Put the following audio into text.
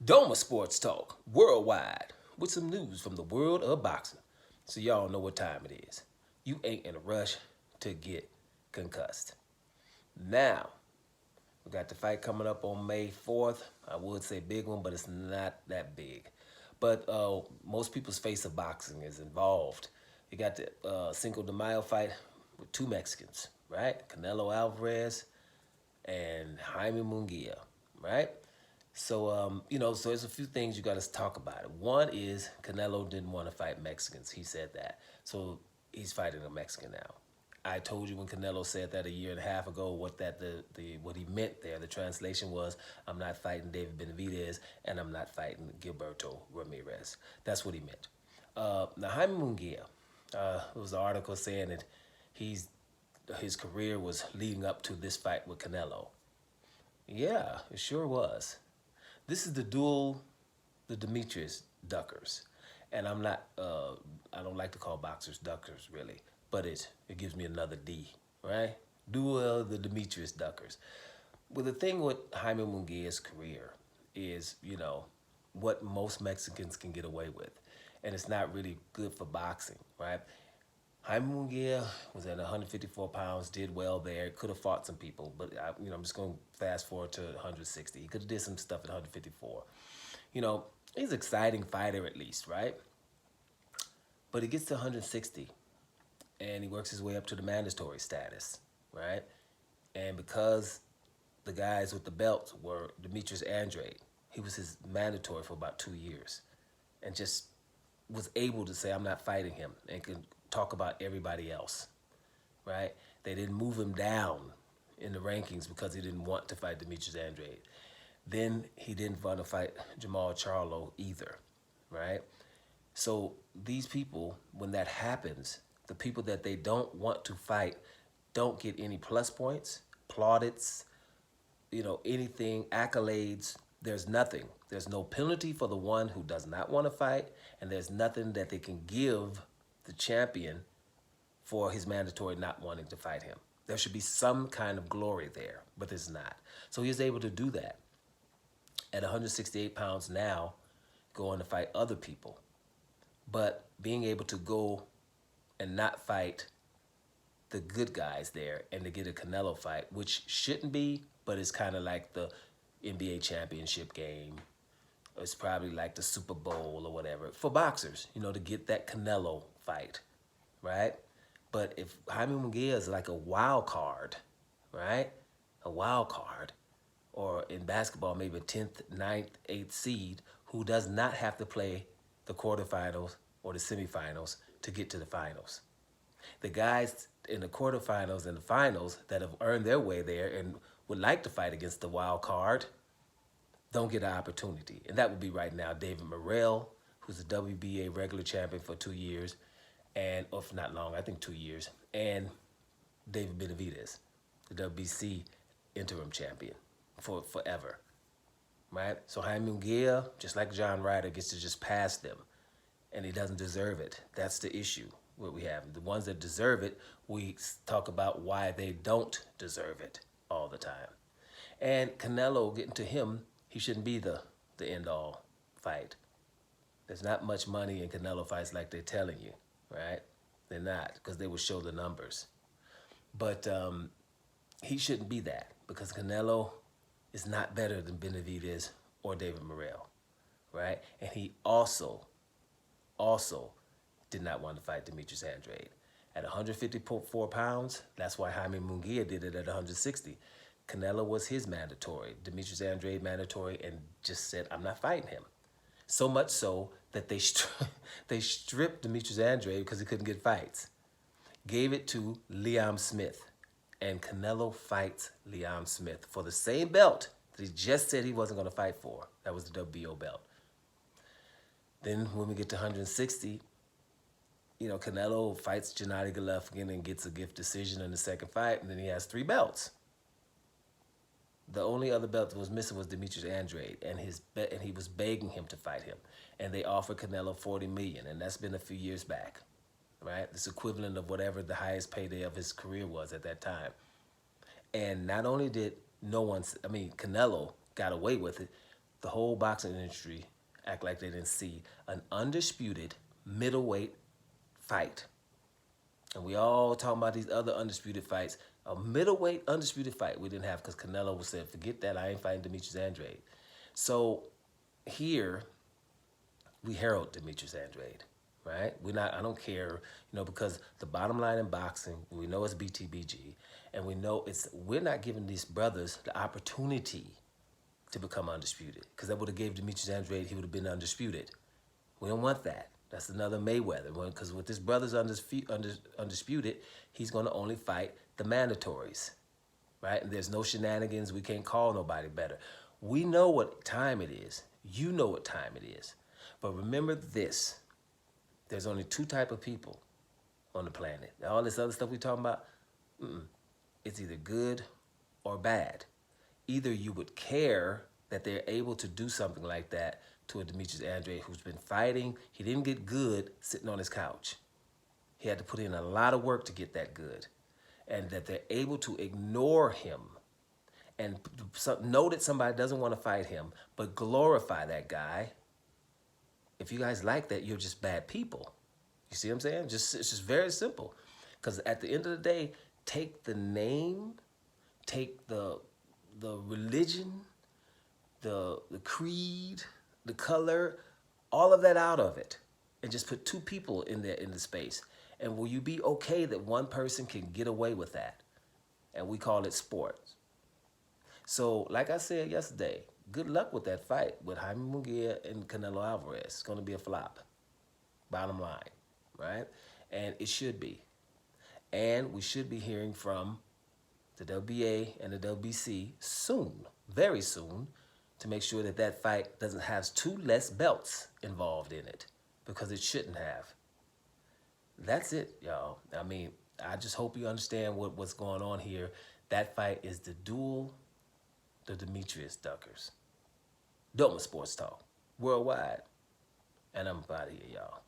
Doma Sports Talk worldwide with some news from the world of boxing. So y'all know what time it is. You ain't in a rush to get concussed. Now, we got the fight coming up on May 4th. I would say big one, but it's not that big. But most people's face of boxing is involved. You got the Cinco de Mayo fight with two Mexicans, right? Canelo Alvarez and Jaime Munguia, right? So, so there's a few things you got to talk about. It. One is Canelo didn't want to fight Mexicans. He said that. So he's fighting a Mexican now. I told you when Canelo said that a year and a half ago what what he meant there. The translation was, I'm not fighting David Benavidez and I'm not fighting Gilberto Ramirez. That's what he meant. Now, Jaime Munguia, there was an article saying that his career was leading up to this fight with Canelo. Yeah, it sure was. This is the Duel, the Demetrius Duckers. And I don't like to call boxers Duckers really, but it gives me another D, right? Duel, the Demetrius Duckers. Well, the thing with Jaime Munguia's career is, what most Mexicans can get away with. And it's not really good for boxing, right? Jaime Munguia was at 154 pounds, did well there, could have fought some people, but I'm just going to fast forward to 160. He could have did some stuff at 154. He's an exciting fighter at least, right? But he gets to 160, and he works his way up to the mandatory status, right? And because the guys with the belts were Demetrius Andrade, he was his mandatory for about 2 years, and just was able to say, I'm not fighting him, and could talk about everybody else, right? They didn't move him down in the rankings because he didn't want to fight Demetrius Andrade. Then he didn't want to fight Jamal Charlo either, right? So these people, when that happens, the people that they don't want to fight don't get any plus points, plaudits, anything, accolades. There's nothing. There's no penalty for the one who does not want to fight, and there's nothing that they can give the champion for his mandatory not wanting to fight him. There should be some kind of glory there, but there's not. So he was able to do that. At 168 pounds now, going to fight other people. But being able to go and not fight the good guys there and to get a Canelo fight, which shouldn't be, but it's kind of like the NBA championship game. It's probably like the Super Bowl or whatever for boxers, to get that Canelo fight, right? But if Jaime Munguia is like a wild card, right? A wild card, or in basketball, maybe a 10th, 9th, 8th seed who does not have to play the quarterfinals or the semifinals to get to the finals. The guys in the quarterfinals and the finals that have earned their way there and would like to fight against the wild card don't get an opportunity. And that would be right now David Morrell, who's the WBA regular champion for 2 years, and, or if not long, I think 2 years, and David Benavidez, the WBC interim champion for forever, right? So Jaime Munguia, just like John Ryder, gets to just pass them, and he doesn't deserve it. That's the issue what we have. The ones that deserve it, we talk about why they don't deserve it all the time. And Canelo, getting to him, he shouldn't be the end-all fight. There's not much money in Canelo fights like they're telling you, right? They're not, because they will show the numbers. But he shouldn't be that, because Canelo is not better than Benavidez or David Morrell, right? And he also did not want to fight Demetrius Andrade. At 154 pounds, that's why Jaime Munguia did it at 160. Canelo was his mandatory, Demetrius Andrade mandatory, and just said, I'm not fighting him. So much so that they stripped Demetrius Andrade because he couldn't get fights. Gave it to Liam Smith, and Canelo fights Liam Smith for the same belt that he just said he wasn't going to fight for. That was the WBO belt. Then when we get to 160, Canelo fights Gennady Golovkin and gets a gift decision in the second fight, and then he has 3 belts. The only other belt that was missing was Demetrius Andrade, and he was begging him to fight him. And they offered Canelo $40 million, and that's been a few years back, right? It's equivalent of whatever the highest payday of his career was at that time. And not only did Canelo got away with it, the whole boxing industry act like they didn't see an undisputed middleweight fight. And we all talking about these other undisputed fights. A middleweight undisputed fight we didn't have because Canelo said, forget that, I ain't fighting Demetrius Andrade. So here, we herald Demetrius Andrade, right? I don't care, because the bottom line in boxing, we know it's BTBG, and we know we're not giving these brothers the opportunity to become undisputed, because that would have gave Demetrius Andrade, he would have been undisputed. We don't want that. That's another Mayweather, because with this brother's undisputed, he's going to only fight the mandatories, right? And there's no shenanigans. We can't call nobody better. We know what time it is. You know what time it is. But remember this, there's only two type of people on the planet. All this other stuff we talking about, it's either good or bad. Either you would care that they're able to do something like that to a Demetrius Andrade who's been fighting. He didn't get good sitting on his couch. He had to put in a lot of work to get that good. And that they're able to ignore him and know that somebody doesn't want to fight him, but glorify that guy. If you guys like that, you're just bad people. You see what I'm saying? It's just very simple. Because at the end of the day, take the name, take the religion, the creed, the color, all of that out of it, and just put two people in there in the space. And will you be okay that one person can get away with that? And we call it sports. So, like I said yesterday, good luck with that fight with Jaime Munguia and Canelo Alvarez. It's going to be a flop, bottom line, right? And it should be. And we should be hearing from the WBA and the WBC soon, very soon, to make sure that that fight doesn't have two less belts involved in it, because it shouldn't have. That's it, y'all. I mean, I just hope you understand what's going on here. That fight is the Duel, the Demetrius Duckers. Doma Sports Talk, worldwide. And I'm out of here, y'all.